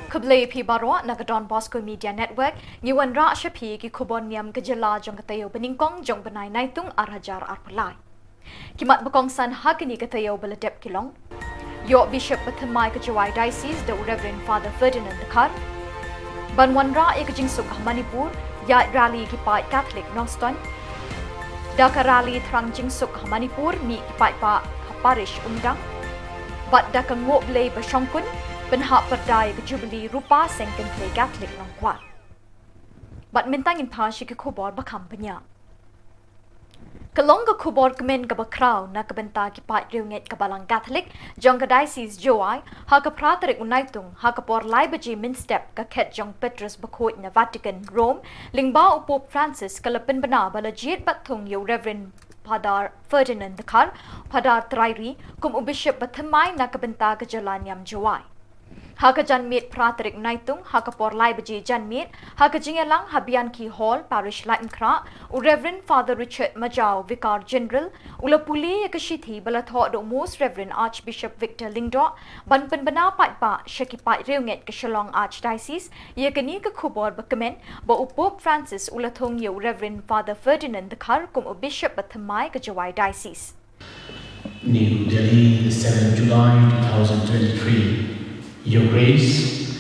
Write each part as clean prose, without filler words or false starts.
Khubor pi baro nagadon Bosco Media Network ngiwan ra shapi ki Khubor NIAM kejela jong katayo beningkong jong benai Naitung arhajar arpalai. Kimat bekong san hakini katayo beladep kilong. Yo Bishop Pathamai Kajawai Diocese the Reverend Father Ferdinand Dekar. Banwan ra ikajingsuk Manipur ya rally kipai Catholic Noston. Daka rally trang jingsuk Manipur mi kipai pa parish undang. Bat daka ngok blay basyongkun penhak perdai ke Jubilee rupa sengken play Catholic nong kuat. Bat mintangin pashi ke Khubor bakam penya. Kelong ke Khubor kemen ke bakrau na kebenta kipat riunget ke balang Catholic jong ke diocese Joai ha ke praterik Naitung ha ke por lai baji min step ke ket jong Petrus bakot na Vatican Rome lingba Pope Francis ke lepin bena bala jiet batung yo Reverend Father Ferdinand Dekar Father Trairi kum Bishop Pathamai na kebenta ke jalan Yam Joai. Haka janmit praterik Naitung, haka por lai baji janmit, haka jingelang habian ki hall parish Latin kra, Reverend Father Richard Majau Vicar General, ula puli yakashithi balatho do Most Reverend Archbishop Victor Lingdo, ban penbena pat pa shakipat riunget ke Shillong Archdiocese, yakani ke Khubor bakamen ba Pope Francis ula thong yo Reverend Father Ferdinand Dekar kum Bishop Pathamai ke Jawai Diocese. New Delhi, the 7th July 2023. Your Grace,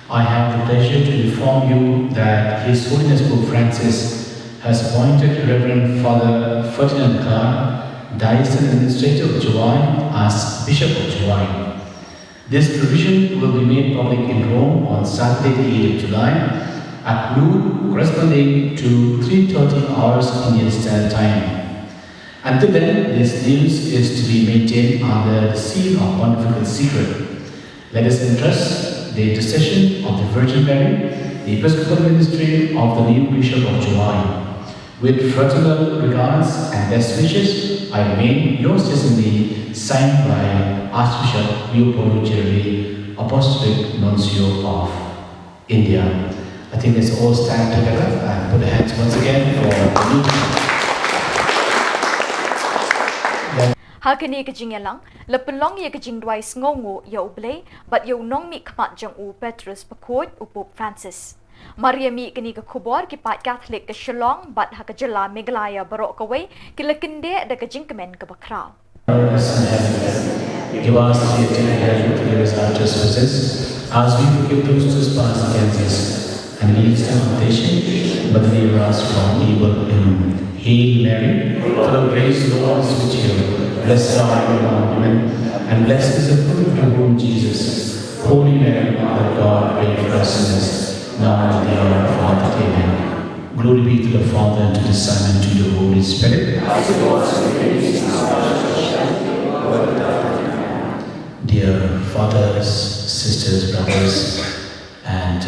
I have the pleasure to inform you that His Holiness Pope Francis has appointed Reverend Father Ferdinand Khan, Diocese Administrator of Jawai, as Bishop of Jawai. This provision will be made public in Rome on Saturday, the 8th of July at noon, corresponding to 3:30 hours Indian Standard Time. Until then, this news is to be maintained under the seal of pontifical secret. Let us entrust the intercession of the Virgin Mary, the Episcopal Ministry of the new Bishop of July. With fraternal regards and best wishes, I remain yours sincerely, signed by Archbishop Leopold Jerry, Apostolic Nuncio of India. I think let's all stand together and put our hands once again for the new Bishop. Hakini ke jingelang, lepelong ye ke jingdwai sngongo ya ublay, but yo nong mi kmat jang u Petrus bakot u Pope Francis. Maria mi kini ke Khubor ki pat Catholic ke Shillong, but ha ke jela Meghalaya barok kaway, ki lekinde da ke jingkemen ke bakrao. Give us the eternal to give us our trespasses, as we forgive those who trespass against us, and lead us into temptation, but deliver us from evil. Hail Mary, full of grace, the Lord is with you. Blessed are you among women, and blessed is the fruit of your womb, Jesus. Holy Mary, Mother of God, pray for us sinners, now and at the hour of our death. Amen. Glory be to the Father, and to the Son, and to the Holy Spirit. Dear fathers, sisters, brothers, and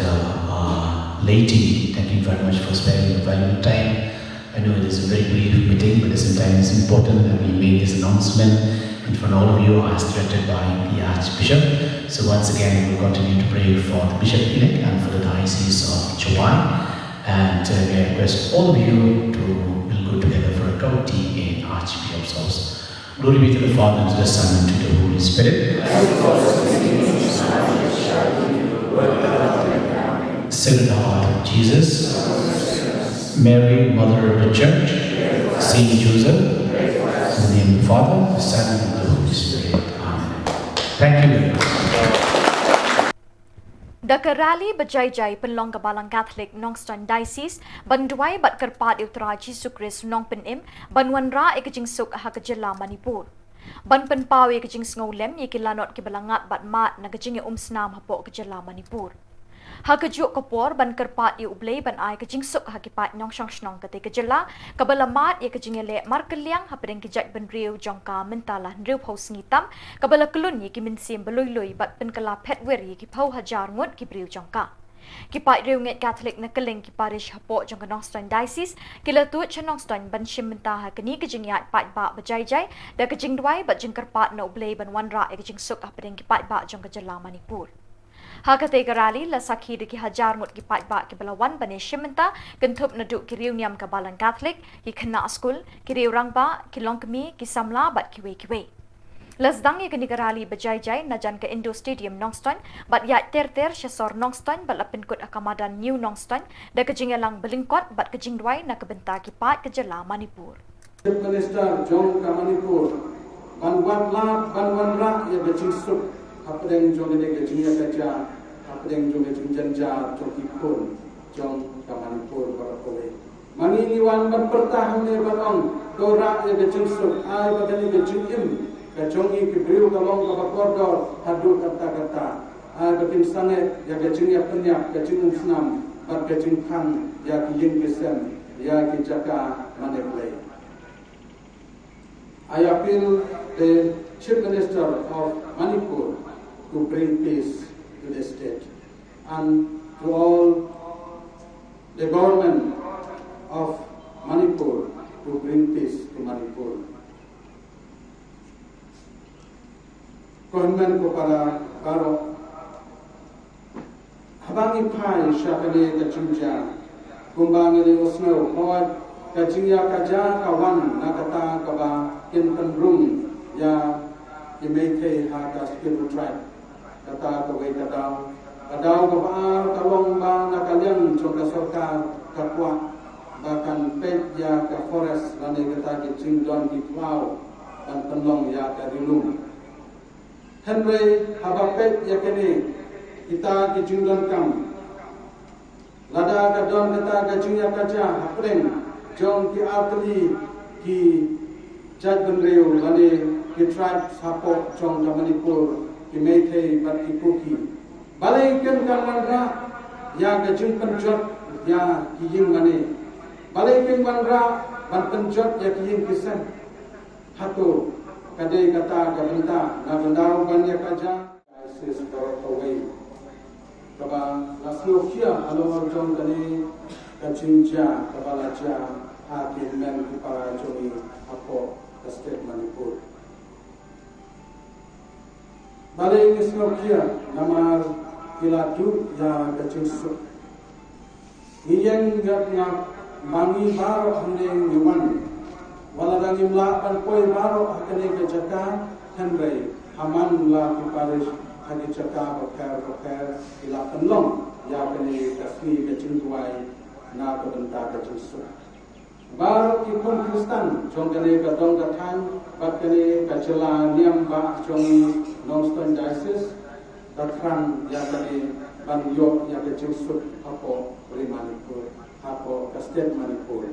laity, thank you very much for sparing your valuable time. I know it is a very brief meeting, but at the same time it's important that we make this announcement in front of all of you as directed by the Archbishop. So once again, we will continue to pray for the Bishop-elect and for the Diocese of Jawai. And we request all of you to will go together for a cup of tea in Archbishop's house. Glory be to the Father, and to the Son, and to the Holy Spirit. Sacred Heart of Jesus, Mary, Mother of the Church, Saint Joseph, in the name of the Father, the Son, and the Holy Spirit. Amen. Thank you very much. Daka rally bajai-jai penlong kabalang Catholic Nongston Diocese, banduai bat kerpat Uttara Jesu Christ nong penim, banwan ra ikajing suk ha kejela Manipur. Ban penpaw ikajing sngolem ikilanot kibalangat bat mat nagajing snam hapo kejela Manipur. Hakajuk kapor ban kerpat yu ublay ban ay kajing suk hakipat nong syong shnong kate kejela kabalamat ya kajing ele markeliang hapadeng kijat ban riu jongka mentala riu pos ngitam kabala kelun ye kiminsim beluy-luy bat penkala petwer ye kipau hajar ngut kibriu jongka. Kipat riu nget Catholic na keleng kiparish hapo jongka Nongston Diocese kilatut cha Nongston ban shimenta hakani kajing yat pat ba bajai-jai da kajing dwai bat jing kerpat na ublay ban wanra ya kajing suk hapadeng kipat ba jongka jela Manipur. Hakate garali la sakhi de ki hajar mut ki pat ba ki balawan bane shimenta kentup na duk ki riu niam ka balang Catholic ki khna school ki riu rang ba ki longkmi ki samla bat ki we Lasdang ye kini rally berjai-jai najan ke Indo Stadium Nongston, bat ya ter-ter syasor Nongston bat lapin kut akamadan New Nongston, da kejingelang belingkot bat kejingdwai na kebentar kipat kejela Manipur. Chief Minister Jong Kamanipur, banwan la banwan ra ye beching sup, apdeng jong ini kejing ya kaja, apdeng jong kejing janja jong ikun jong Kamanipur berakowe. Mani niwan ban pertahan ne banong, dora ye beching sup, ai bagani kejing im, kejongi kibriu kalong kabakordor, hadu kata-kata, ai bakin sange ya kejing ya penyak, kejing senam, bat kejing kang ya kijing kesen, ya kijaka maneplay. I appeal the Chief Minister of Manipur to bring peace to the state and to all the government of Manipur to bring peace to Manipur. Government ko para karo habangi pai syakali kacunja kumbangi ni usno kawat kajingya kaja kawan nakata kaba in penrung ya imeke haka skill tribe kata kawai kadau kabar kalong ba nakaliang jongka sorkar kakwa bahkan pet ya ke forest lani kata kicing don di klau dan penlong ya ke rilung henry haba pet ya kini kita kicing don kam lada ka don kata kajingya kaja hapreng jong ki artli ki Jad Benreu lani ki tribe support jong Manipur ki meke bat ki kuki balai ken kan mandra ya gajung penjot ya ki ying mane balai ken mandra ban penjot ya ki ying kisen hatu kadai kata ka benta na bendau ban ya kaja isis dorot away kaba laslo kia alo jong kani kajing ja kaba laja hakin men ki para jongi apo State Manipur. Balai Nisnokia nama iladu ya kacung su. Iyang ngap bangi baro hande nyaman. Waladang imla pan koi baro hakane kejaka henry haman la kiparis hagi jaka bakar ila penlong ya kene kasni kacung tuai na kebentar kacung su. Baru ikon Kristen, jong kene kadong katan, bat kene kacela niam ba jong Nongston diocese, datang ya kene ban yok ya kecil sud apo Manipur, apo State Manipur.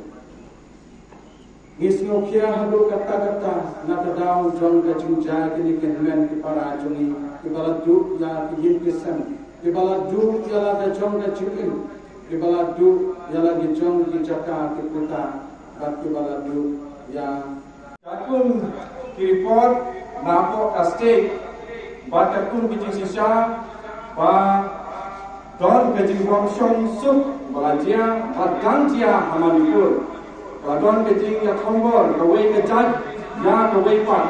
Ngisno kia hadu kata-kata nakadau jong kecil jai kene kenmen kipara jongi kibaladu ya kijin kisen, kibaladu ya la jong kecil kibaladu ya lagi jong kijaka kiputa batu baladu ya takun report napo state batakun bijing sisa ba don bijing wangshong suk balajia batgantia Manipur don bijing ya Khubor kawai kejat ya kawai pat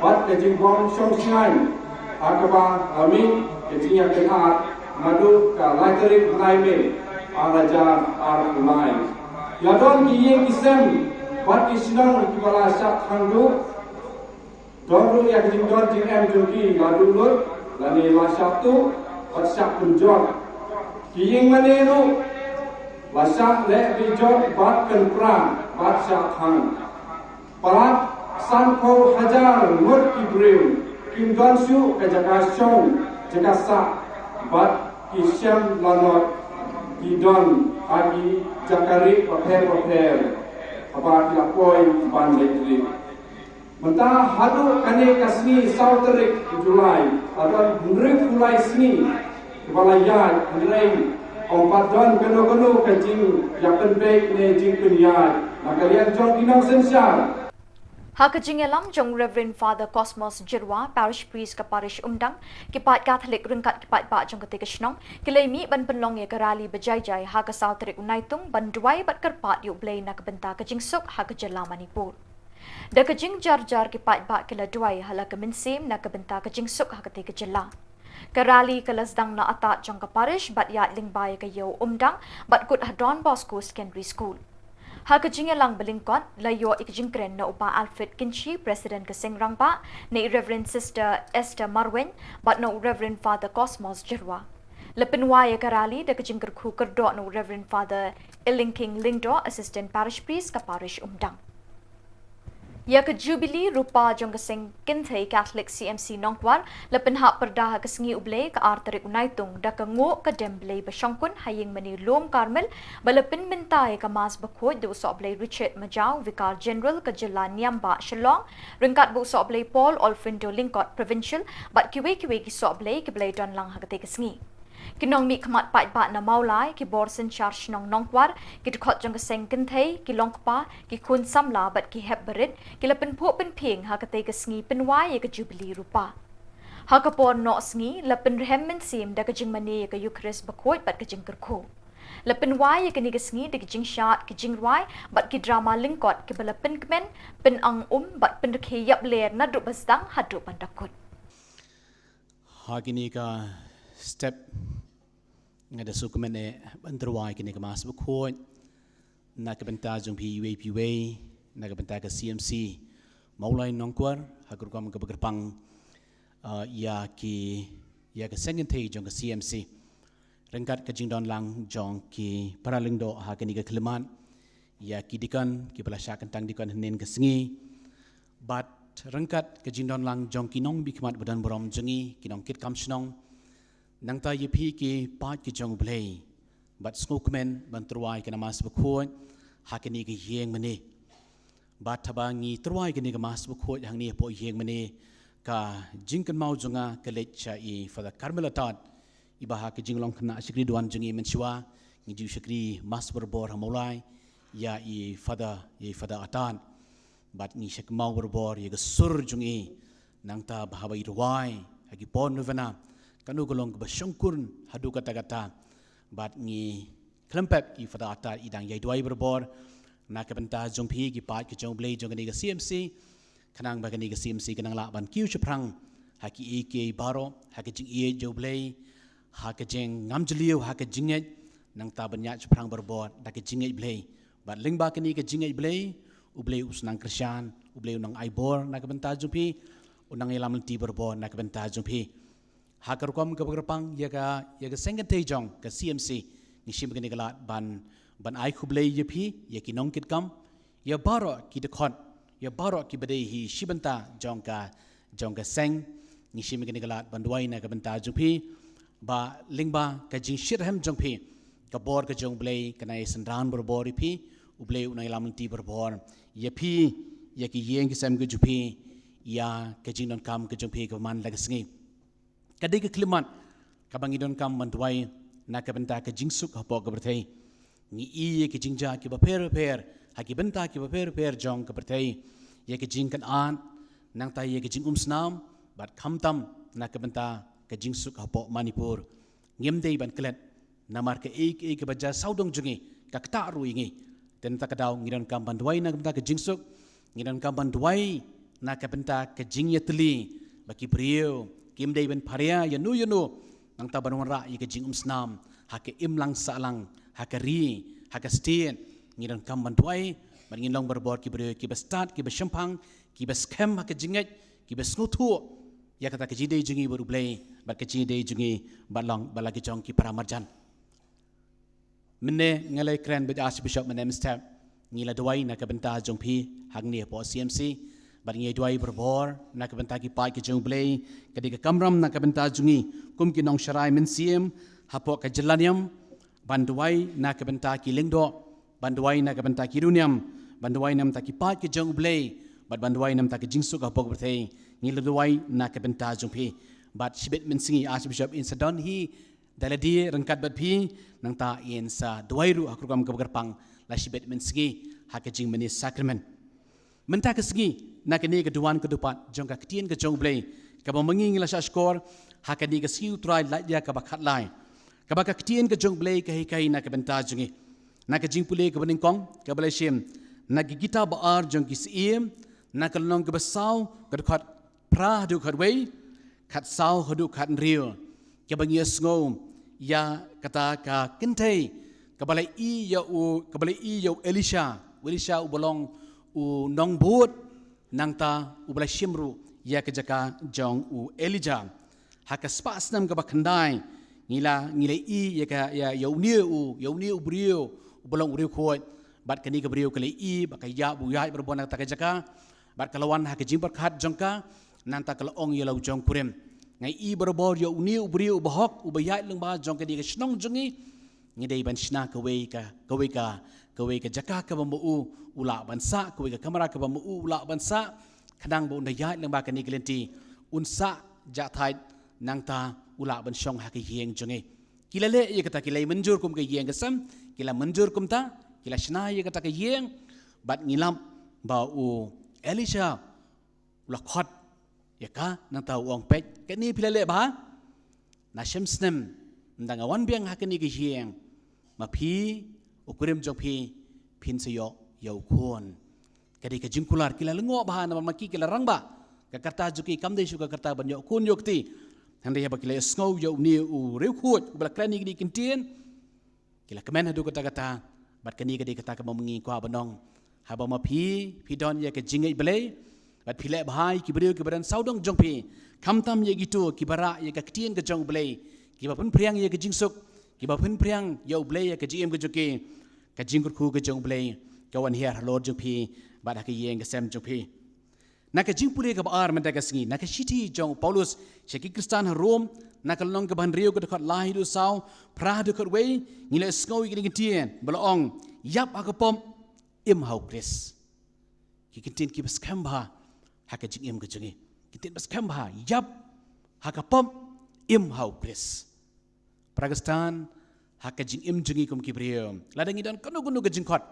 bat bijing wangshong sinai akaba amin bijing ya kenat madu ka laiterik laime araja armai Yadon kiye kisem bat Shillong kibala syak hangdu donru ya kijing don THUP joki ladulur lani lasak tu bat syak penjot kiying manenu lasak le bijot bat kenpra bat syak hang parat sanko hajar mur kibriu kim don su kajaka syong jaka sak bat kisyam lanot kidon agi jakari paper apa dilakoi ban letri mentah hadu kane kasni sauterik Julai ada hendrik mulai sini kepala yai hendrei ompat don keno kajing yapen baik ne jing penyai nakalian jong inong sensyal Hakajingelam jong Reverend Father Cosmos Jirwa Parish Priest ke Parish Umdang kipat Catholic rengkat kipat ba jong ketika Shillong kilemi ban penlong ye kerali berjai-jai ha ke Sautrik Naitung ban duai bat kerpat yu blay na kebenta kejingsuk ha ke jela Manipur. Da kejing jar-jar kipat ba kila duai hala ke mensim na kebenta kejingsuk ha ketika jela. Kerali ke Lasdang na atat jong ke Parish bat yat lingbai ke yo Umdang bat kut Don Bosco Secondary School. Ha kejing lang belingkot layo ikjing kren na upa Alfred Kinchi President Keseng Rangpa na Reverend Sister Esther Marwen but no Reverend Father Cosmos Jirwa. Lepenwaya karali da kejing kerku kerdo no Reverend Father Ilinking Lingdo Assistant Parish Priest ka Parish Umdang. Ya ke Jubilee rupa jong keseng kinthai Catholic CMC Nongkwar lepen hak perdah kesengi ublei ke arterik Naitung da ke nguk ke demblei besyangkun haying meni lom Carmel balepen mentai ke mas bekut de usok blei Richard Majau Vicar General ke Jela NIAM ba Shillong ringkat bu usok blei Paul Olfindo Lingkot Provincial bat kiwe-kiwe ki sok blei ke blei don lang hakate kesengi. Kinong mi kemat pat bat na maulai ki bor sen charge nong nongkwar ki dekot jong keseng kenthai ki longkpa ki kun samla bat ki heb berit ki lepen puk pen ping ha kate ke sengi penwai ke Jubilee rupa. Ha ka por no sengi lepen rehem men sim da ke jing mani ke Eucharist bakoi bat ke jing kerko. Lepen wai ke ni ke sengi de ke jing shat ke jing wai bat ki drama lingkot ke belepen kemen pen ang bat pen ke yap ler na duk basdang hadu pandakut. Ha kini ka step ngada sukumen e banterwai kini ka mas bakoi na ka benta jong pi na ka benta ka CMC maulai nongkwar hakur kam ka berpang ya ka sengen thei jong ka CMC rengkat ka jingdon lang jong ki paralindo ha kini ka kliman ya ki dikan ki bala syak tang dikan nen ka sengi bat rengkat ka jingdon lang jong kinong bikmat badan borom jengi kinong kit kam snong nang ta yepi ki pat ki jong blei bat skukmen banterwai kana mas bakoi hakini ki yeng mani bat tabangi terwai kini ka mas bakoi hang ni po yeng mani ka jingkan mau jonga ka lecha i for the Carmelatat ibaha ka jinglong kana sikri duan jengi mensiwa ngi ju sikri mas berbor hamulai ya i fada atan bat ngi sek mau berbor ye ga sur jungi nang ta bahabai ruai hagi pon novena kanu golong ba syungkurn hadu kata-kata bat ngi klempep i fada atat idang yai duai berbor na ka benta jong phi ki pat ki jong blei jong ni ga CMC kanang ba ni ga CMC kanang la ban kiu chaprang haki ek baro haki jing e jo blei haki jing ngam jliu haki jinget nang ta ban ya chaprang berbor da ki jinget blei bat ling ba ni ka jinget blei u blei usnang krisyan u blei unang aibor na ka benta jong phi unang ilam ti berbor na ka benta jong phi hakar kom ka berpang ya ka sengen te jong ka CMC ni sim ka ni galat ban ai khublei ye phi ye ki nong kit kam ya baro ki de khon ya baro ki bade hi shibanta jong ka seng ni sim ka ni galat ban duai na ka banta jong phi ba lingba ka jing shir hem jong phi ka bor ka jong blei ka nai sandran bor bor phi u blei unai lam ti bor bor ye phi ye ki yeng ki sam ka ju phi ya ka jing non kam ka jong phi ka man la ka sngi kadai ke klimat kabang idon kam mantuai na ka benta ka jingsuk hapo ka berthei ni i ke jingja ki ba per ha ki benta ki ba per jong ka berthei ye ke jing kan an nang ta ye ke jing snam bat khamtam na ka benta ka jingsuk hapo Manipur ngem dei ban klet namar ke ek baja saudong jungi ka kta ruingi ten ta ka daw ngidon kam bantuai na ka benta ka jingsuk ngidon kam bantuai na ka benta ka jing yetli baki priyo kim dei ben paria yanu nang ta banwan ra ye ke jing snam ha ke imlang salang ha ke ri ha ke stien ngidon kam bantuai ban ngilong berbor ki bre ki bestat ki besempang ki beskem ha ke jinget ki besnutu ya kata ke jidei jungi baru blei bat ke jidei jungi balong balagi jong ki paramarjan menne ngalai kren be archbishop menem step ngila duai na ka benta jong phi hang ni po CMC bat ngi duai berbor na ka benta ki pai ki jong blei ka di ka kamram na ka benta jungi kum ki nong sharai men siem hapo ka jelaniam banduai na ka benta ki lingdo banduai na ka benta ki runiam banduai nam ta ki pai ki jong blei bat banduai nam ta ki jingsuk hapo ka berthei ngila duai na ka benta jong phi bat shibet men singi archbishop in sadon hi daladi rangkat bat phi nang ta in sa duai ru akrukam ka berpang la shibet men singi ha ka jing meni sacrament menta ka singi na ka ni ka duan ka dupat jong ka ktien ka jong blei ka ba mangi ngila sa skor ha ka ni ka siu try la dia ka ba khat lai ka ba ka ktien ka jong blei ka hi kai na ka benta jungi na ka jing pule ka baning kong ka bale shim na ki gita ba ar jong ki sim na ka long ka ba sau ka khat pra du khat wei khat sau hadu khat riu ka ba ngi sngo ya kata ka kintei ka bale i ya Elisha Wilisha ubolong u nong bud nang ta ubala shimru ya ke jaka jong u Elijah haka spas nam ka bakandai ngila I ya ka ya yauni u brio ubolong brio khoi bat kani ka brio kale I bakaya bu ya berbona ta ka jaka bat kalawan haka jimbar khat jongka nang ta kala ong yelau jong kurem ngai I berbor yauni u brio u bahok u bayai leng ba jong ka di ka snong jongi ngidei ban shna kawei ka jaka ka bamu ula bansa kawei ka kamera ka bamu ula bansa kadang bo undaya leng ba kani kelenti unsa ja thai nangta ula ban shong ha ka yeng jonge kilale ye kata kilai manjur kum ka yeng kasam kila manjur kum ta kila shna ye kata ka yeng bat ngilam ba u Elisha ula khot ya ka nangta uang pet kani pilale ba na shamsnem ndang awan biang ha kani ka yeng ma phi ukurim jong phi phin sayo yau khon kadi ka jingkular kila lengo ba na maki kila rangba ka karta juki kamde shu ka karta ban yo khon yokti hande ya bakile snow yo ni u reu khot bla klani gi kintien kila kemen hadu kata kata bat kani kadi kata ka mengi kwa banong ha ba ma phi don ya ka jingai belai bat phile bhai ki breu ki baran saudong jong phi khamtam ye gitu ki bara ye ka ktien ka jong belai ki ba pun priang ye ka jingsuk ki ba pun priang yo belai ka jim ka juki ka jingkur khu ka jong belai ka wan hier lord jong phi ba da ka yeng ka sem jong phi na ka jingpure ka baar man ta ka singi na ka shiti jong Paulus sheki kristan rom na ka long ka ban rio ka khot lai du sau pra du khot wei ngile skoi ki tien balong yap ha ka pom im hau kris ki kitin ki bas khamba ha ka jing im ka jungi kitin bas khamba yap ha ka pom im hau kris Pakistan haka jing im jungi kum kibrium ladang idan kanu ka jingkot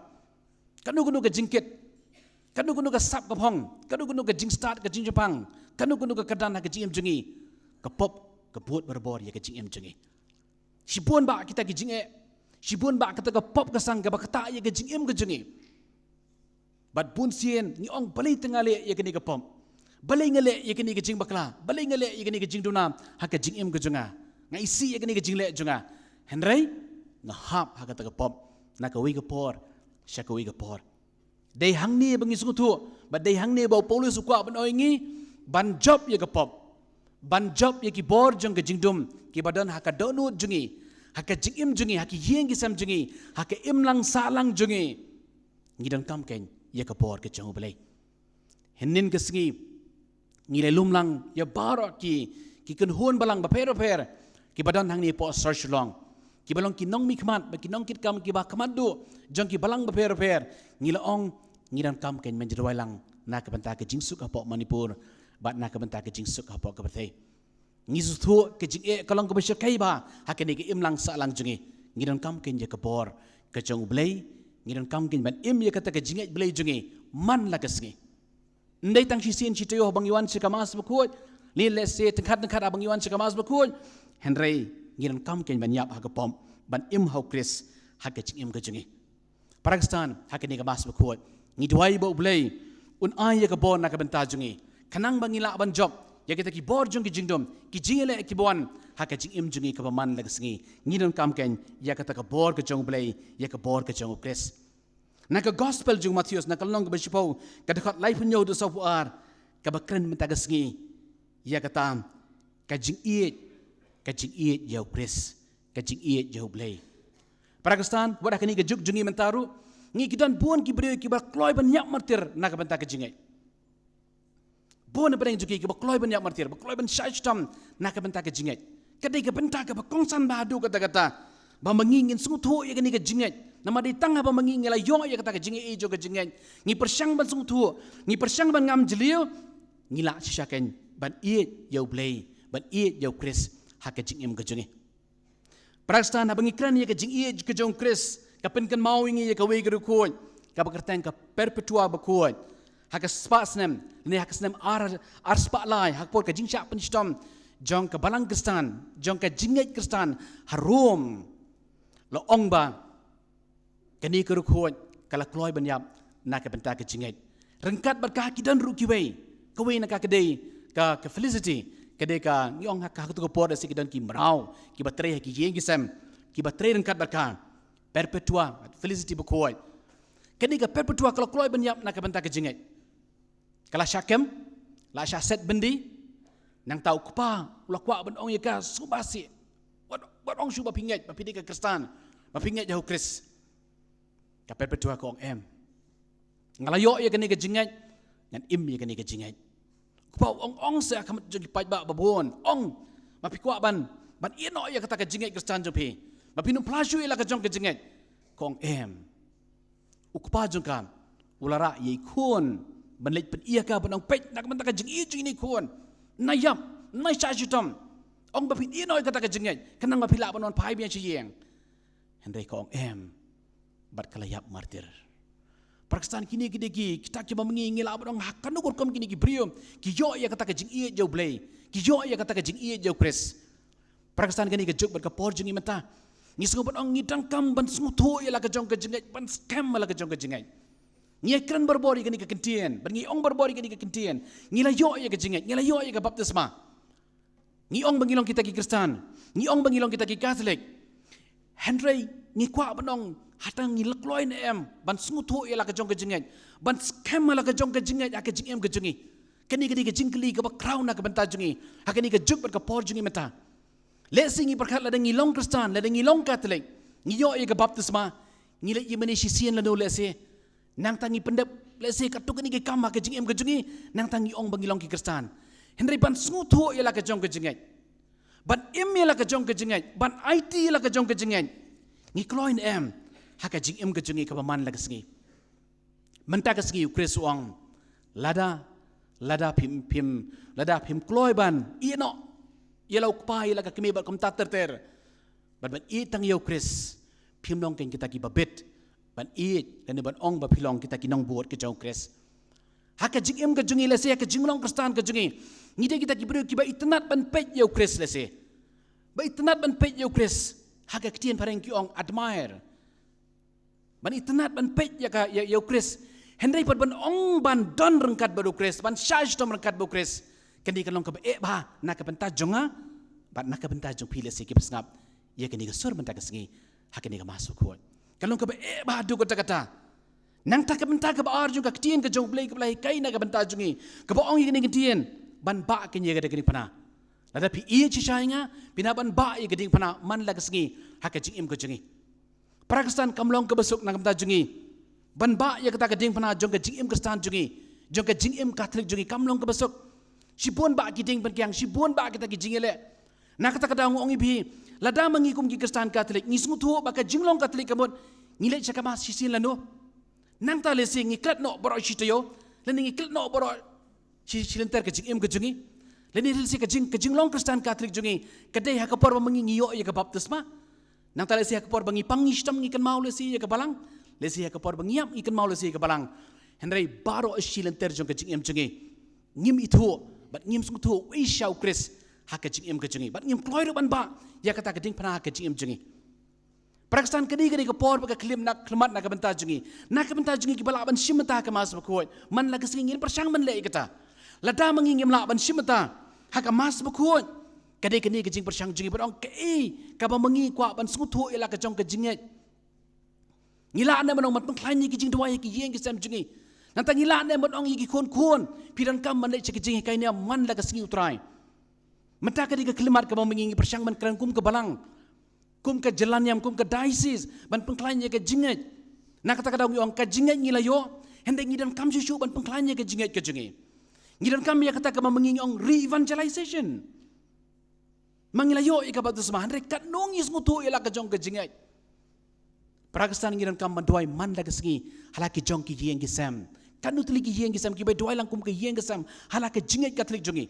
kanu ka jingkit kanu ka sap ka phong kanu ka jing start ka jing jepang kanu ka kadan haka jing im jungi ka pop ka buat berbor ya ka jing im jungi sibun ba kita ki jing sibun ba kita ka pop ka sang ka bakata ya ka jing im ka jungi bat bun sien ni ong balai tengale ya ka ni ka pom balai ngale ya ka ni ka jing bakla balai ngale ya ka ni ka jing dunam haka jing im ka junga ngai isi ya ka ni ka jing le junga Henry ngahap haka ta ka pop na ka wi ka por sha ka wi ka por dei hangni bangi sungu tu but dei hangni ba Paulus kwa ban oingi ban job ya ka pop ban job ya ki bor jong ka jingdum ki badan haka donu jungi haka jingim jungi haki yeng ki sam jungi haka imlang salang jungi ngidang kam ken ya ka por ka jong belai henin ka singi ngile lumlang ya baro ki kun hun balang ba pero per ki badan hangni po Shillong ki balong ki nong mi khamat ba ki nong kit kam ki ba khamat du jong ki balang ba per ngila ong ngiran kam ken menjawai lang na ka banta ka jingsuk apo Manipur bat na ka banta ka jingsuk apo ka berthai ngisu thu ke jing e kalong ka besya kai ba hakene ki imlang sa lang jungi ngiran kam ken je ka bor ka jong blai ngiran kam ken ban im ye kata ka jinge blai jungi man la ka singi ndai tang shi sin chi tayo bang yuan chi kamas ba khoi ni le se tengkhat abang yuan chi kamas ba khoi Henry ngiran kam ken ban yap ha ka pom ban im hau kris ha ka jing im ka jungi Pakistan hakene ka mas ba khoi ngi duai ba blai un ai ka bon na ka banta jungi kanang bangila ban job ya kita ki bor jung ki jingdom ki jingele ki bon ha ka jing im jungi ka man la singi ngidan kam ken ya ka ta ka bor ka jong blai ya ka bor ka jong kris na ka gospel jung Matthews na ka long ka bisipo ka dakhat life nyo do sa puar ka bakren menta ka singi ya ka tam ka jing i ya kris ka jing i ya blai Pakistan wada kani ka juk jungi mentaru ngi kidan bon ki bre ki ba kloy ban yak martir na ka banta ka jingai bon ban juki ki ba kloy ban yak martir ba kloy ban shaitam na ka banta ka jingai kadai ka banta ka ba kongsan ba du kata kata ba mangingin sungu tho ya kani ka jingai nama di tanga ba mangingin la yo ya kata ka jingai e jo ka jingai ngi persyang ban sungu tho ngi persyang ban ngam jliu ngi la shishaken ban e yo blai ban e yo kris ha ka jingim ka jingai Pakistan abang ikran ya ka jing i ka jong kris ka pen kan mau ingi ya ka wei ka rukoy ka bakartang ka perpetua bakoy ha ka spasnem ne ha ka snem ar spa lai ha por ka jing sha pen stom jong ka balang kristan jong ka jingai kristan harum lo ong ba kani ka rukoy kala kloy ban yap na ka benta ka jingai rengkat bar ka ki dan ru ki wei ka wei na ka dei ka felicity kadai ka ngiong hak hak tu ko por asik dan ki mrau ki batre ki yeng ki sem ki batre rengkat barkan perpetua felicity bukoi Kini ka perpetua kalau keluar benyap nak bentar ke jingat. Kalau syakem, la syaset bendi, nang tahu kupa, ulah kuat ben ong yaka subasi. Buat ong syuba pingat, bapidi ke Kristan, bapingat jauh Kris. Ka perpetua ke ong em. Ngalayo ya kini ke jingat, ngan im ya kini ke jingat. Kupa ong saya akan jadi pajak babon, ong, bapi kuat ban ino ya kata ke jingat Kristan jopi. Bapinum plasyu ila ke jong ke jingat, ke ong em. Ukpa jungkan ulara ye kun benlit pen ia ka benang pet nak mentaka jing i jing ni kun nayam nay cha jutam ong bapit i noi kata ka jingai kenang bapila banon pai bian chi yeng hendai ko ong em bat kalayap martir Pakistan kini gidegi kita ki mengi ngila badong hakan ukur kom kini ki brio ki yo ya kata ka jing i jau blay ki yo ya kata ka jing i jau kris Pakistan kini ke juk bat ka por jing i mata ni sengo ong ngidang kam ban sengo thu ya la ka jong ka jingai ban scam la ka jong ka jingai ni kran berbori kini ke kentien ban ni ong berbori kini ke kentien ni la yo ya ka jingai ni la yo ya ka baptisma ni ong bangilong kita ki Kristen ni ong bangilong kita ki Katolik Henry ni kwa banong hatang ni lekloi em ban sengo thu ya la ka jong ka jingai ban scam la ka jong ka jingai ka jing em ka jungi kini ke jingkli ka ba crown na ka banta jungi hakani ka juk bat ka por jungi mata Lesi ngi perkat ladang ngilong Kristen, ladang ngilong Katolik, ngiyo ia ke baptisma, ngilai ia menisi sian lanu lesi, nang tangi pendep lesi katuk ni ke kama ke jingem ke jungi, nang tangi ong bangilong ke Kristen. Henry ban smutu ia la ke jong ke jingai, ban im ia la ke jong ke jingai, ban IT ia la ke jong ke jingai, ngi kloin em, haka jingem ke jungi ke paman la ke sengi. Mentah ke sengi ukres uang, lada pim kloi ban, iya no. Ialau kupai ialah kami bat komtat terter. Ban tang yau Kris pimlong ken kita ki babet. Ban dan ban ong ba pilong kita ki nong buat ke jauh Kris. Haka jing em ke jungi lese ke jinglong Kristan ke jungi. Ngide kita ki beri ki ba itnat ban pet yau Kris lese. Ba itnat ban pet yau Kris. Haka ketien pareng ki ong admire. Ban itnat ban pet ya ka yau Kris. Henry ban ong ban don rengkat baru Kris. Ban syaj tom rengkat baru Kris. Kini kalau kau bah nak bentar jonga, bat nak bentar jong pilih sikit pesngap, ia kini kesur bentar kesengi, hak kini masuk kuat. Kalau kau bah adu kata-kata, nang tak bentar ke bar juga ketien ke jong belai ke belai kai nak bentar jongi, ke boong ia kini ketien, ban ba kini ia kini panah. Lada pi ia cisainya, bina ban ba ia kini panah, man lagi kesengi, hak jing im ke jongi. Pakistan kamlong ke besuk nak bentar jongi, ban ba ia kata keding panah jong ke jing im Kristan jongi, jong ke jing im Katolik jongi kamlong ke besuk. Sibun ba kiting penkiang, sibun ba kita kijingele. Nak kata kata ngong ibi, lada mengikum ki Kristen Katolik, ngismu tu ba ka jinglong Katolik kamot, ngile cakap mas sisin lanu. Nang ta lesi ngiklat no boro sitayo, lani ngiklat no boro silenter ke jingim ke jungi. Lani lesi ke jinglong Kristen Katolik jungi, kadai hakapor mengi ngiyo ya ke baptisma. Nang ta lesi hakapor bangi pangistam ngikan mau lesi ya ke balang, lesi hakapor bangiam ngikan mau lesi ya ke balang. Henry baro silenter jong ke jingim jungi. Ngim itu bat ngim sung tu wisau Kris hak jing em ke jungi bat ngim kloir ban ba ya kata keding pana hak jing em jungi Pakistan kedi ke por ba klim nak klemat nak bentar jungi ki bala ban shimta ke mas bakoi man la kesingin persang man le kata lada mengingim la ban shimta hak mas bakoi kedi ke jing persang jungi bat ong ke ka ba mengi kwa ban sung tu ila ke jong ke jinget ngila na manong mat pengklain ki jing dua ki yeng ki sam jungi Nanti ngilan dia menong igi kun, piran kam mandai cekijing kainnya man laga sengi utrai. Mentah ketika kelimat kamu mengingi persang man keran kum ke balang, kum ke jalannya, kum ke diocese, ban pengklainnya ke jinget. Nak kata kadang orang ke jinget ngilayo, hendak ngidan kam susu ban pengklainnya ke jinget ke jinget. Ngidan kam ya kata kamu mengingi orang re-evangelization. Mangilayo ika batu semua, hendak kat nongis mutu ialah ke jong ke jinget. Pakistan ngidan kam manduai man laga sengi, halaki jong ki yeng kisam. Kanu tuli ki yeng kisam ki bai doai langkum ke yeng kisam halaka jinget Katolik jongi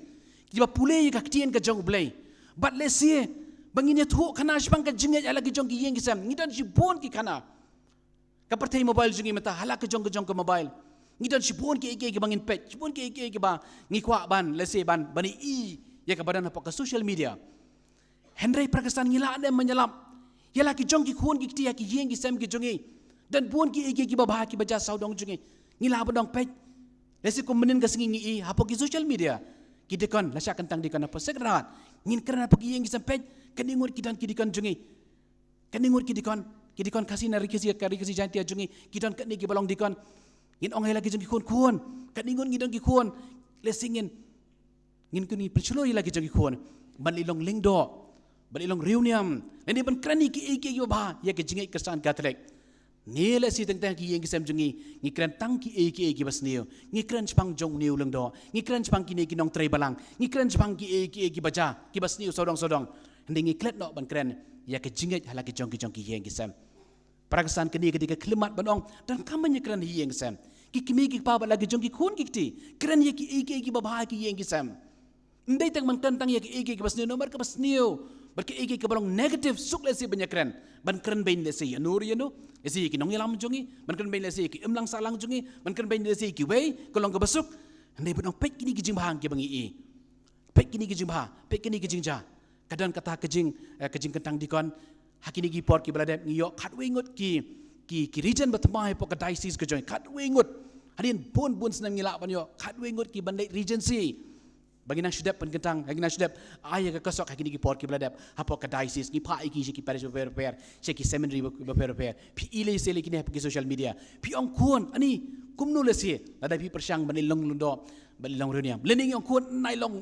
kiba pulei ka ktien ka jong blai bat lesie banginya thu kana shpang ka jinget halaki jong ki yeng kisam ngidan si bon ki kana ka pertai mobile jongi mata halaka jong ka mobile ngidan si bon ki eke bangin pet si bon ki eke ba ngikwa ban lesie ban bani i ya ka badan apa ka social media Henry Pakistan ngila ade menyelam ya laki jong ki khun ki tia ki yeng kisam ki jongi dan bon ki eke ki ba bah ki baja saudong jongi ngila apa dong pej lesi komenin ke sengi ngi apa ki social media kidekon lasya kentang dikon apa segera ngin kerana pergi yang kisam pej keningur kidan kidikon jungi keningur kidikon Ki dikon kasih na rikisi jantia jungi kidon kat ni ki balong dikon. Ngin ong lagi jungi kuon. Kat ningon ngidon ki kuon. Lesingin ngin kuni perchloi lagi jungi kuon. Ban ilong lingdo. Ban ilong reunion. Ini ban krani ki yo ba ya ke jingai kesan Katolik. Nila si tentang ki yang kisam jungi ngi kran tang ki bas neo ngi kran chpang jong neo leng do ngi kran chpang ki ne ki nong trai balang ngi kran chpang ki baca ki bas neo sodong ndi ngi klet no ban kran ya ke jingai hala ki jong ki yang kisam parakesan kini ketika klimat banong dan kamanya kran hi yang kisam ki kimi ki pa lagi jong ki khun ki ti kran ya ki ba ki yang kisam ndai tang man tang ya ki bas neo nomor ke bas neo berke ke balong negatif suk lesi banyak kran ban kran bain lesi ya nur ya no esi ki nong yalam jungi ban kran bain lesi ki imlang salang jungi ban kran bain lesi ki wei kolong ke basuk ndai banong pek kini ki jing bahang ki bangi pek kini ki jing bah pek kini ki jing ja kadang kata kejing kentang dikon hakini ki por ki beladep ngiyo khat wengut ki region batmai po ka diocese ke join khat wengut hadin bun senam ngilak ban yo khat wengut ki bandai regency bagi nang sedap penkentang, bagi nang sedap ayah ke kesok hakini ki por ki beladap, apa ke diocese ki pa iki ki paris beper, ki seminary beper, pi ile sele ki ne pi social media, pi ong kuon ani kumnu lesi, ada pi persyang banilong lundo, banilong reunion, lening ong kuon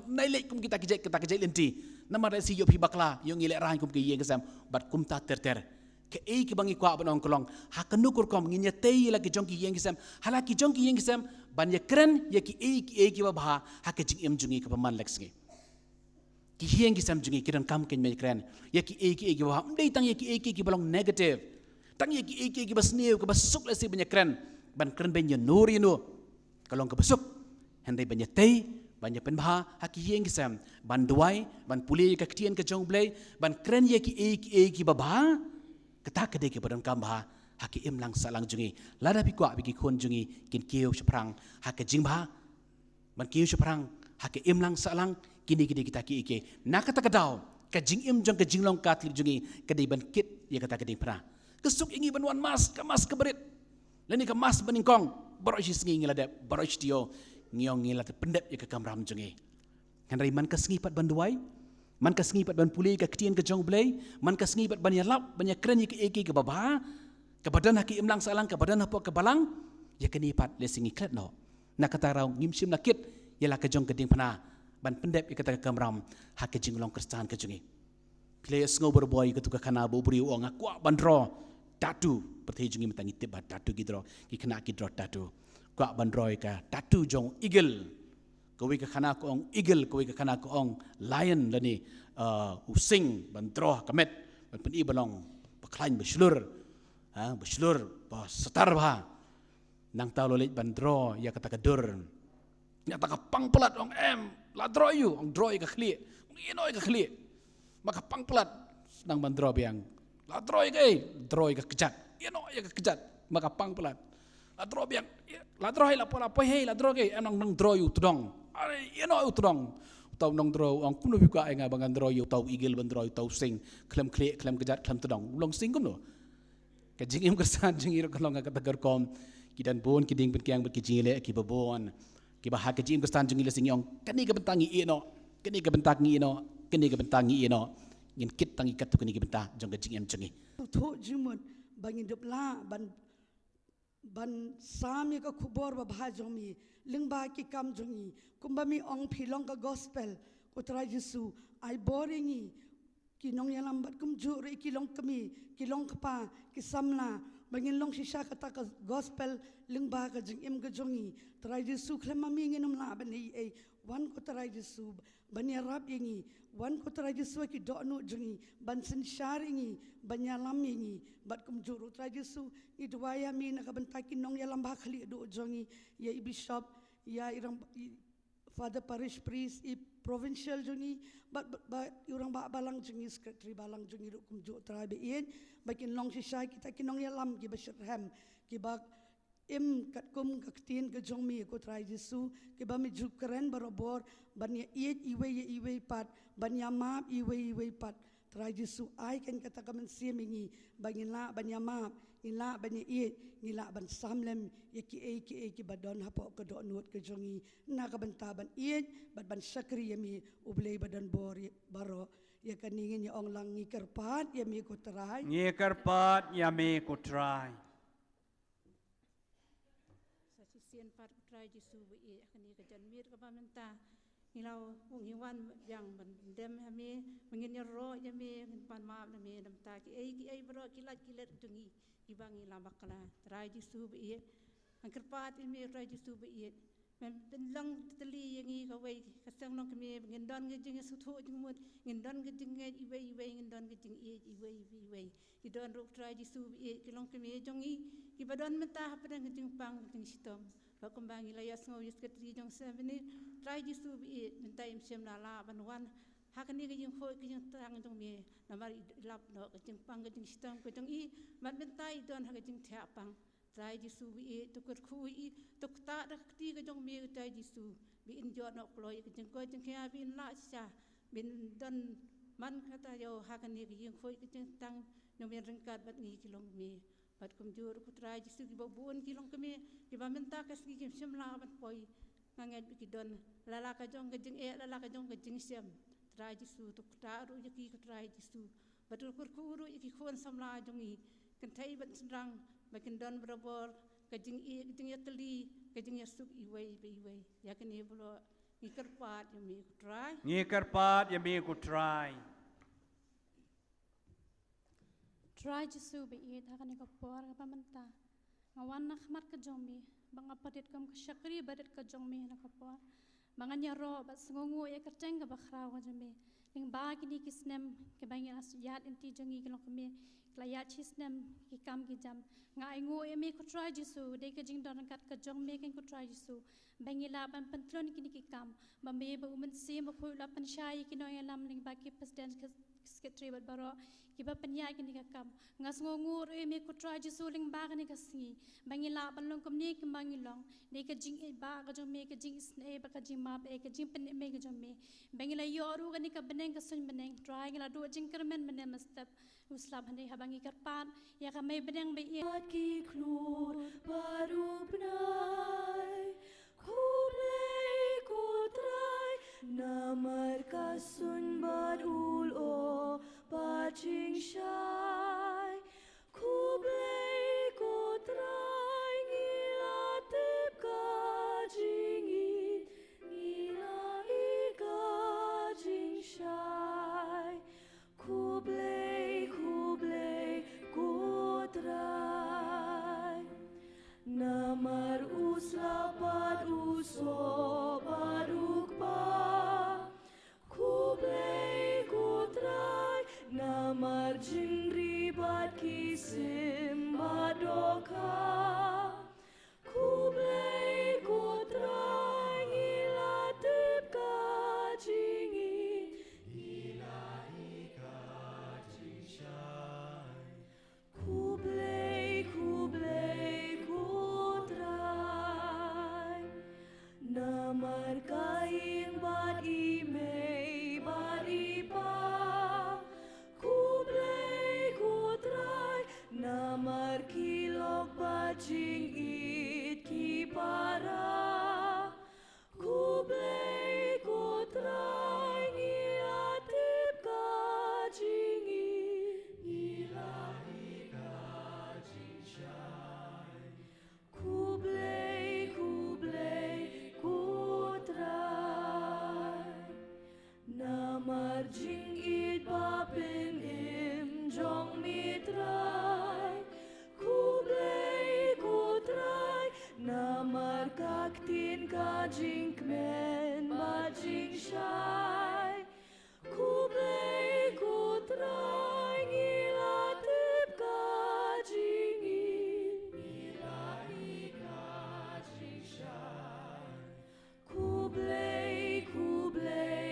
nailek kum kita kejai lenti, nama resi yo pi bakla, yo ngilek rahan kum ki yeng kesam, bat kum ta ter. Ke ki bangi kwa banong kolong, hakanukur kom nginya tei lagi jongki yeng kesam, halaki jongki yeng kesam, ban ya keren ya ki ki babha hak jing jungi ke paman leksingi ki hieng ki sam jungi kiran kam ken me keren ya ki ki babha ndai tang ya ki balong negative tang ya ki bas neu ke basuk lesi banyak keren ban keren ben ya nur ya no kalong ke basuk handai banyak tei banyak penbha hak hieng ki sam ban duai ban puli ke ketien ke jong blai ban keren ya ki babha ketak ke badan kam bah haki imlang salang jungi lada pi kwa bigi khon jungi kin kieu seprang hak jingba ban kieu seprang hak imlang salang kini kita ki na kata kadau ka jing im jong ka jinglong katlik jungi kadai ban kit ya kata kadai pra kesuk ingi ban wan mas ka mas ka berit leni ka mas baningkong borosh singi ngilada borosh tio ngiong ngilata pendep ya ka kamram jungi kan man ka singi pat banduai man ka singi pat ban puli ka ketien ka jong blai man ka singi pat ban yalap banyak keren ya ki babha ke badan haki imlang salang ke badan apa ke balang ya kini pat lesingi klet no nak kata rau ngimsim nakit ya la ke jong keding pana ban pendep ya kata kamram haki jinglong kristan ke jungi play sngo berboy ke tuka kana bo buri ong akwa bandro tatu perti jungi metangi tiba tatu gidro ki kena gidro tatu kwa bandroi ka tatu jong eagle kowe ke kana ko ong eagle kowe ke kana ko ong lion lani using bandro kamet ban peni balong paklain beslur berselur bah setar bah nang tahu lolit bandro ya kata kedur ya tak pang pelat ong ladro you ong droi ke khli ong inoi ke khli maka pang pelat nang bandro biang ladroi ke droi ke kejat inoi ke kejat maka pang pelat ladro biang ladroi la pola hei ladro ke nang droi you tudong inoi tudong tau nong dro ong kuno bi ka enga bangan dro you tau igil bandro tau sing klem kle klem kejat klem tudong long sing kum no kajing im kersan jing iro kalong kata gerkom kidan bon kiding berkiang berkijile ki babon ki bah kajing kersan jing ile singyong kani ke bentangi ino kani ke bentangi ino ngin kit tangi kat kani ke bentang jong kajing em jengi tho jimun bangin dopla ban sami ka khubor ba bha jomi lingba ki kam jongi kumbami ong philong ka gospel utra Yesu ai boringi ki nong yang lambat kum juri ki long kami ki long kapa ki samla bangin long shisha kata ka gospel lingba ka jing im ka jongi trai Yesu klema mi nginum la ban ei wan ko trai Yesu ban ya rap yengi wan ko trai Yesu ki do nu jongi ban sin sharingi ban ya lam yengi bat kum juru trai Yesu i dwaya mi na ka ban ta ki nong ya lamba khali do jongi ya i bishop ya irang Father parish priest i provincial jungi but urang ba balang jungi secretary balang jungi kum jo tribe ien bakin long shisha kita kinong yalam ki bashraham ki ba im kat kum kaktin ke jongmi ko trai Yesu ki ba mi juk keren barobor ban ya iwe pat ban ya map iwe pat trai Yesu ai kan kata kamen simingi bangin la ban ya map ila ban ya ngila ban samlem ki badon hapo ke do nut ke jongi na ka ban taban ban sakri yami ublei badan bor baro ya kaningin ya ong lang ngikerpat ya mi kutrai Ngikerpat yami kutrai. Sasisian par kutrai jisu bi akan ni kajan mir ka pamenta hilau hiwan yang mendem kami mengin ro yami pan maaf kami dam ta ki ai bro kilat tungi ibangi lambakala trai jisu bi angkerpat imi trai jisu bi lang teli yang i kawai kasang nong kami ngendon ngejing sutu jengmut ngendon ngejing iwei ngendon ngejing iwei idon ruk trai jisu bi kilong kami jongi ibadon mentah pada ngejing pang ngejing sitom bakembang ilayas ngau yus ketri jong 7 minit trai jisu bi mentai imsem lala banwan hakani ngejing khoi ngejing tang jong mi namar lap no ngejing pang ngejing sitom ko jong i man mentai don ngejing thia pang trai jisu bi tukur kui tukta dak ti ke jong mi trai jisu bi injot nok kloi ke jeng ko jeng kya bin la sha bin don man kata yo hakani ke jeng khoi ke jeng tang no mi rengkat bat ngi kilong mi bat kum jur ku trai jisu ki babun kilong ke mi ki ba menta ke ski kim semla bat poi nganget bi ki don lala ka jong ke jeng lala ka jong ke jeng sem trai jisu tukta ru ki ku trai jisu batul kur ku ru ki khon samla jongi kan thai bat senrang makin don berabor kajing ya teli kajing ya suk iwei ya kan ni bulo ngikerpat yami kutrai Ngikerpat yami kutrai. Try jisu bi akan ni kapor ka pamenta ngawan nak mat ka jongmi bang apatit kam ka syakri badet ka jongmi na kapor banganya ro bat sengongu ya kerteng ka bakhra ka jongmi ning ba kini kisnem ke bangi asyat inti jongi kilong kami layat chisnem ki kam ki jam ngai ngo emi ku try jisu de ka jing don kat ka jong me ken ku try jisu bangi la ban pantlon kini ki kam bambe ba umen se ma khu la pan shai ki no lam ling ba ki president sekretari bat baro ki ba panya kini ka kam ngas ngur emi ku try jisu ling ba kini ka singi bangi la ban long kom ni ki bangi long de ka jing ba ka jong me ka jing sne ba ka jing ma ba ka jing pen me ka jong me bangi la yoru kini ka beneng ka sun beneng try la do jing kermen menem step uslam hande habangi karpan ya kami benang be ki klur baru benai kublai kutrai namar kasun badul o bajing shai kublai kutrai ngilatip kajingit ngilai kajing shai kublai kutrai namar uslapat uso barukpa kublai kutrai namar jingri bat kisim badoka kublai kutrai ngilatip kajingit ilai kajing shai kublai kutrai namar kain bat imei bat ipa kublai kutrai namar kilok bajing it kipara kublai kutrai ngilatip kajing it ilai kajing shai kublai kutrai namar jing it bapin im jong mitrai kublai kutrai namar kaktin kajing kmen bajing shai kublai kutrai ngilatip kajing ilai kajing shai kublai kutrai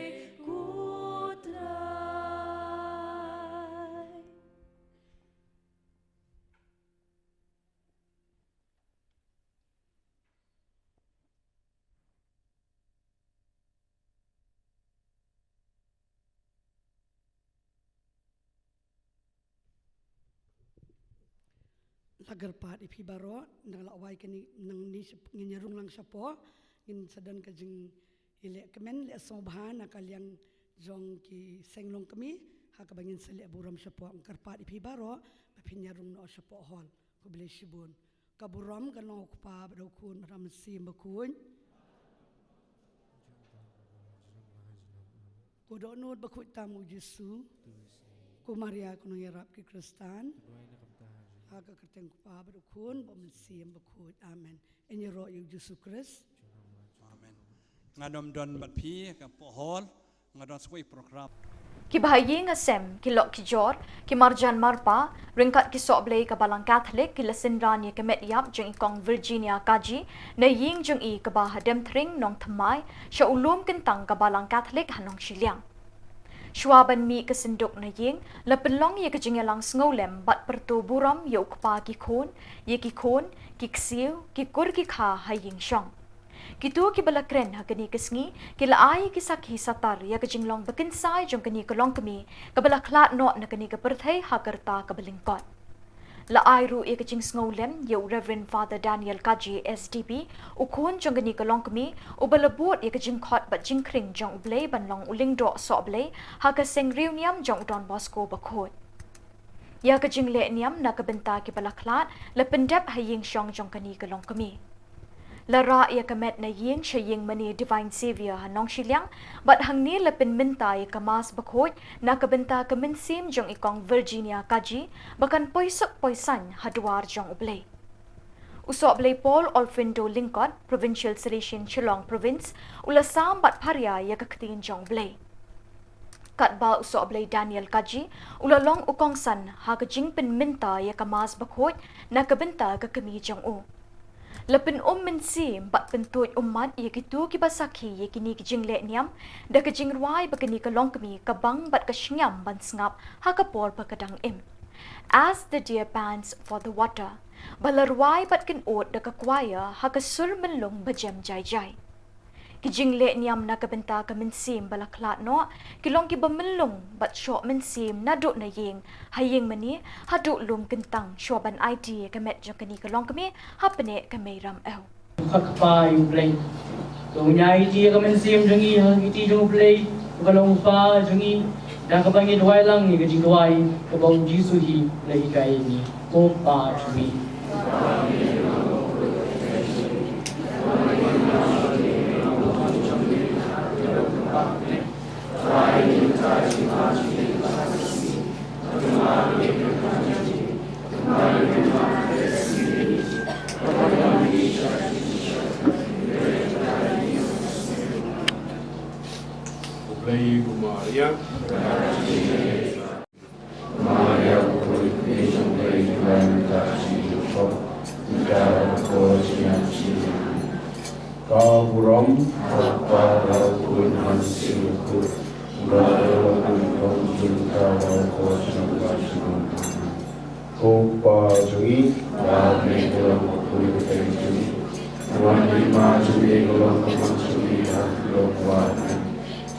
lagar pat ipi baro nang lawai kini nang ni nginyarung lang sapo in sadan ka jing ile kemen le sobhan akal yang jong ki senglong kami hak bangin sele buram syapo angkarpat ipi baro bapinyarung no syapo hol ko bele shibun kaburam kanong kupa badokun ram sim bakun ko donot bakut tamu Yesu ko Maria kuno yarap ki Kristan hak kerteng kupa badokun bom sim bakut amen in ro yu Yesu Kristus amen ngadom don bat phi ka pohol ngadon sui program Ki bahayi nga sem, ki lok ki jor, ki marjan marpa, ringkat ki sok blay ka balang Catholic, ki lasinran ye ke met yap jeng ikong Virginia kaji, na ying jeng i ka bahadem tring nong thamai, sya ulum kentang ka balang Catholic hanong Shillong. Shwaban mi ke senduk na ying, la penlong ye ke jengelang ngolem bat pertu buram ye ukpa ki khon, ye ki khon, ki ksiu, ki kur ki kha haying shong. Kitu ki bala kren ha kani kesngi kila ai ki sakhi satar ya ka jinglong bakin sai jong kani ka long kami ka bala klat no na kani ka perthai ha karta ka balingkot la ai ru e ka jing sngolen ye Reverend Father Daniel Kaji SDP ukun jong kani ka long kami u bala bot ye ka jing khot ba jing kring jong blay ban long uling do so blay ha ka seng reunion jong Don Bosco bakhot ya ka jing le niam na ka benta ki bala klat la pendep ha ying shong jong kani ka long kami la ra ya kamet na ying shaying mani divine savior hanong Shillong bat hangni la pin minta ya kamas bakhoj na kabenta kaminsim jong ikong Virginia kaji bakan poisok poisan hadwar jong ublay usok blay Paul Olfindo Lingkot provincial Salesian Shillong province ulasam bat paria ya kaktin jong blay katba usok blay Daniel kaji ulalong ukong san ha kajing pin minta ya kamas bakhoj na kabenta kakami jong u Lapin mensim bat pentut umat ye kitu ki basakhi ye kini ki jingle niam da ka jingruai ba kini ka longkami ka bang bat ka shyam ban sngap ha ka por pa kadang im as the deer pants for the water balarwai bat kin ot da ka kwaya ha ka sur menlong ba jem jai jai ki jingle niam na ka benta ka mensim bala klat no ki long ki ba menlong bat sho mensim na do na ying haying mani ha do lum kentang sho ban idea ka met jong kani ka long kami ha pene ka mai ram au khakpa yu play so nyai ti ka mensim jongi ha ki ti jong play ka long pa jongi da ka bangin wai lang ni ka jing wai ka bong jisu hi lai kai ni ko pa chui Maria Maria purification day when taxi for the coach Kaburam para kun hansiku Brother kun konjul kawa coach Kopa jui Rame gulam purification Wani majui gulam majui haklok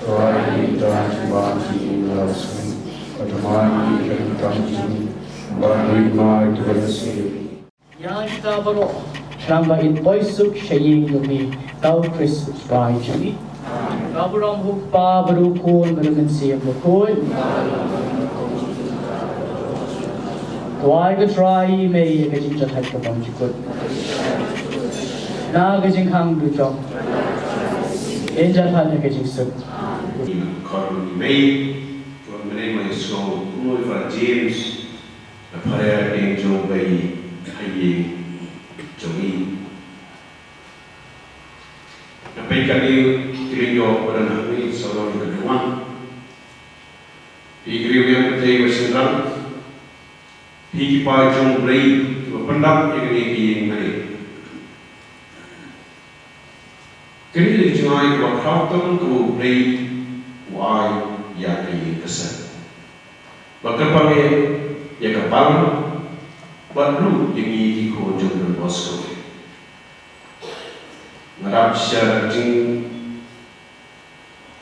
Try Basi Lasmi, Atamani Kantanji, Bani Mai Tresi. Yang kita baru Ramba in poisuk shaying yumi Tau Christus by Juni Kaburam hukpa barukun Baraminsi bakun Tuai ka try may Kajing jahat ka bang jikut Na kajing hang du jong Enjat hal kajing suk Kon May, from the name of his soul, Ulfa James, a prayer angel by Hayi Jomi. The Pekali, Trio, or an Hawi, so long as one. He grew young day was in run. He by John Blade to open up in being many. Clearly, July, what Crafton to Blade. Why ya ni kesan. Bagaimana ya kapal baru yang ini kunjung Don Bosco. Ngarap secara jing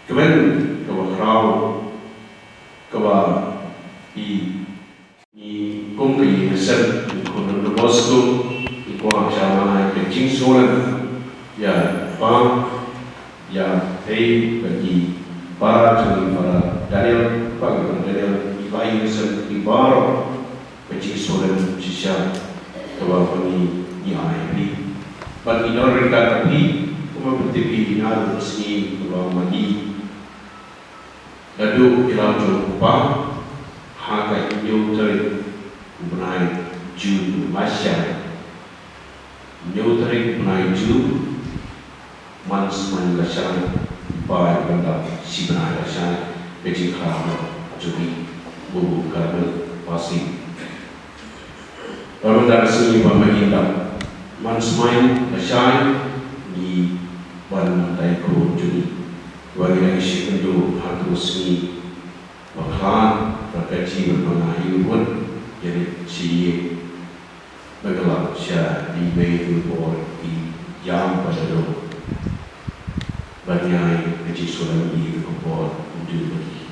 kemen kawa krau kawa i kumpri kesan Don Bosco i kuang sama jing solan ya pa ya hei bagi para Daniel, Pak Daniel baru kecil soalan sisa kebawa kami NIAM. Bagi orang tapi cuma bertepi final sini kebawa mandi. Lalu kita jumpa harga neutral benai Jun Malaysia. Neutral benai Jun Mansman Malaysia. Baik benda si benai Malaysia. Kecil kerana jadi bubu kerana pasti. Lalu dari sini pemerintah mansmain Malaysia di ban Naitung jadi bagi yang isi penduduk harus ni bahkan berkaji bermengahi pun jadi si Meghalaya sia di Khubor di jam pada tu banyak kaji soalan di Khubor untuk bagi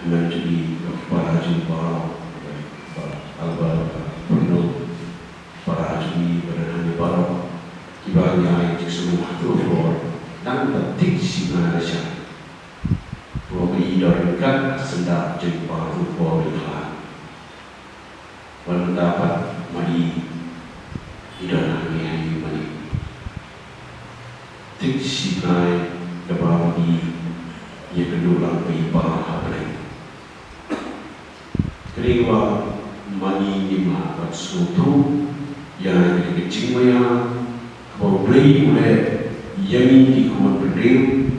hanya jadi para jumpa albar penuh para ahli berhanya baru kibanya yang semua Khubor dan penting si Malaysia bahwa idorkan sedap jadi baru Khubor ikhlas mendapat mari idorkan yang mari tik si Malaysia kebawa di ia kedua bagi para habis kerana mani ni melakukan sesuatu yang kecil maya bahawa beri oleh yang ini kuat berdiri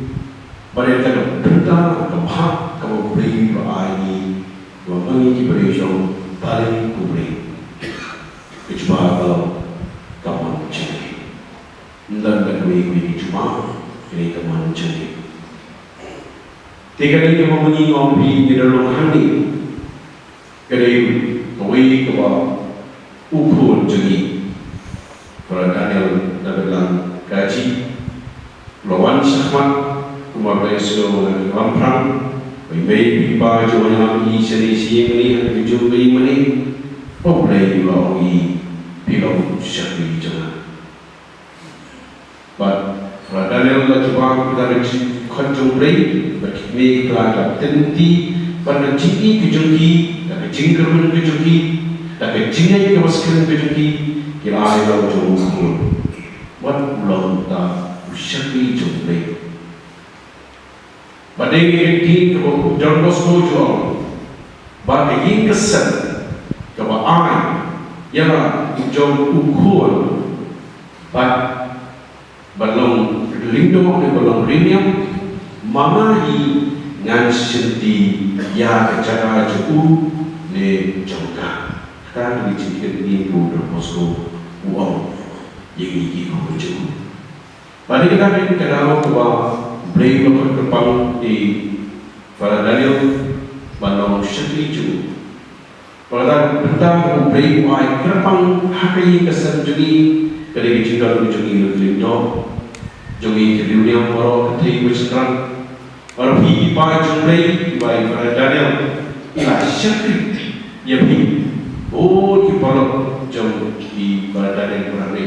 pada dalam benda kemah kamu beri berani bahawa mani diberi yang paling kuberi kecuali kalau kamu cari dan kedua cuma ini kamu cari tiga ini mempunyai ngomong di dalam hati Kedai kawai kawa ukur jadi para Daniel dalam kaji lawan sahmat kumar besok dan ramprang bayi pipa jawan ini seni siang ini ada tujuh bayi mana boleh dibawahi pilau syakri jangan but para Daniel dah coba kita recik kacung bayi berkini kelak tenti pada ciki kejungki jingkerun kejungki, tapi jingai kewaskan kejungki, kira ayam jauh kumur. Wat ulang tak usyaki jumlah. Badai ini kau jangan bosku jual. Badai ini kesan kau ayam, yang jauh ukur. Balong lindung dan balong riniam, mama ini ngan senti ya kejaga jauh. Ne jangka kan dicikir ini pun bosku uang yang ini kau jauh. Pada kita ini kenal bahwa beli lokal kepang di para Daniel bandung syakri jauh. Pada benda beli uai kepang hakai kesan jadi dari cinta jadi lindo jadi dunia baru ketik berserang baru pergi pagi beli baik para Daniel ialah syakri ya bi oh di balok jam di badan yang berani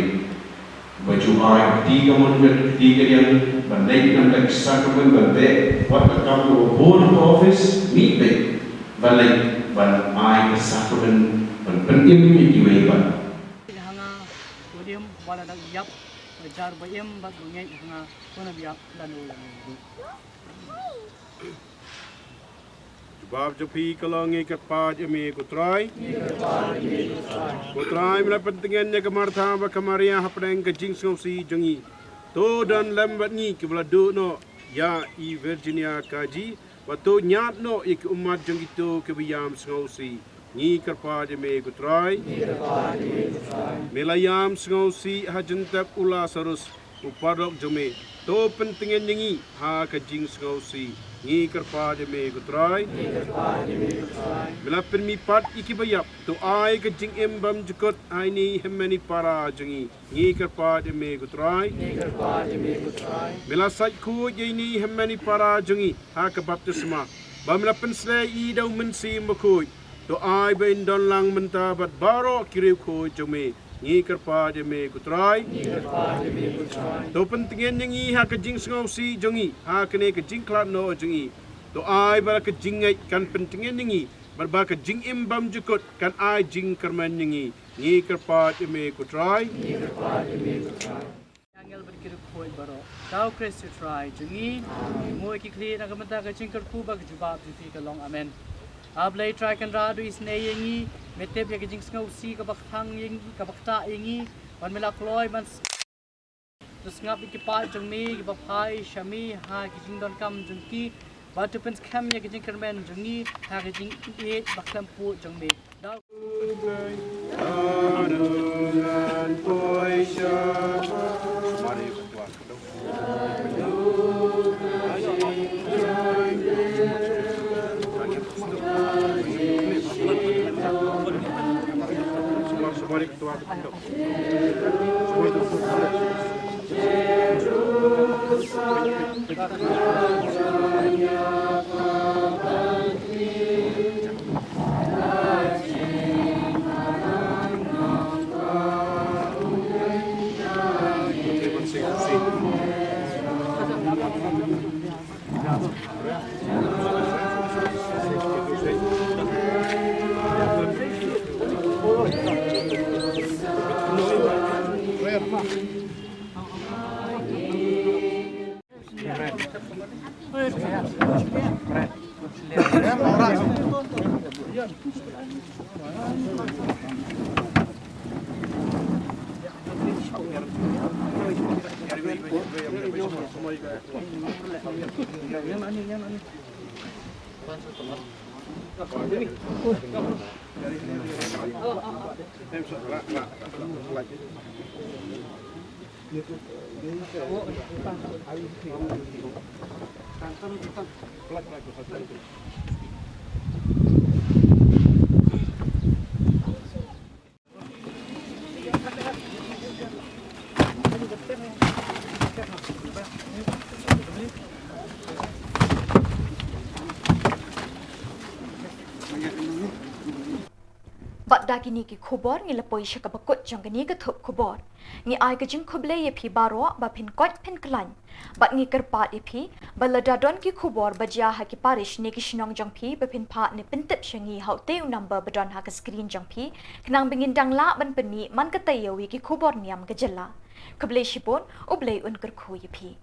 baju air tiga menit tiga yang bandai dengan sakramen bandai waktu kamu board office meeting balik ban air sakramen penting di diweban hanga podium wala dag yap jar bayem bag ngey hanga kona biak danu Bab jopi kalau ngikat pad emi kutrai. Kutrai mula pentingannya kemartha kemaria hapdeng kejing sengsi jengi. To dan lambat ni kebala do no ya i Virginia kaji. Batu nyat no ik umat jengi to kebiyam sengsi. Ni kerpad emi kutrai. Melayam sengsi hajentap ula sarus upadok jome. To pentingan jengi ha kejing sengsi. Ni kerpa demi kutrai, bila permipat iki bayap tu ai kejing embam jukot ai ni hemani para jengi. Ni kerpa demi kutrai, bila saitku ye ni hemani para jengi ha kebaptisma. Bamla penslai i dau mensi makoi tu ai ben don lang mentabat baro kiriu ko jome. Ni kerpa demi kutrai, to pentingan jengi ha kejing sengausi jengi ha kene kejing klat no jengi to ai bala kejing kan pentingan jengi Berbaka jing imbam jukut kan ai jing kerman nyengi. Ngi kerpat ime kutrai. Angel berkira koi baro. Kau Kristi try jungi. Moi kikli nak menta ke jingker kubak jubab di ke long amen. Ablay try kan radu isne yengi. Metep ya ke jing ngau si ke baktang yengi ke bakta yengi. Wan melak loy man. Terus ngap ikipat jungmi ke bapai shami ha ke jing don kam jungki. Batu pens kam ya ke jing kermen jungi ha ke jing e baklam pu jungmi. Dau Adonai poisha. Mari ketua Mari ketua Bat dagini ki Khubor ngi lepoi shaka bakut jong gani ke THUP Khubor. Ngi ai ke jing khuble ye phi baro ba phin kot phin klan. Bat ngi kerpat ye phi baladadon ki Khubor bajia ha ki parish ne ki shinong jong phi ba phin pha ne pintip shangi hau teu number badon ha ka screen jong phi knang bingin dang la ban peni man ka tayawi ki Khubor niam ke jela. Khuble shipon ublei un ker khu ye phi.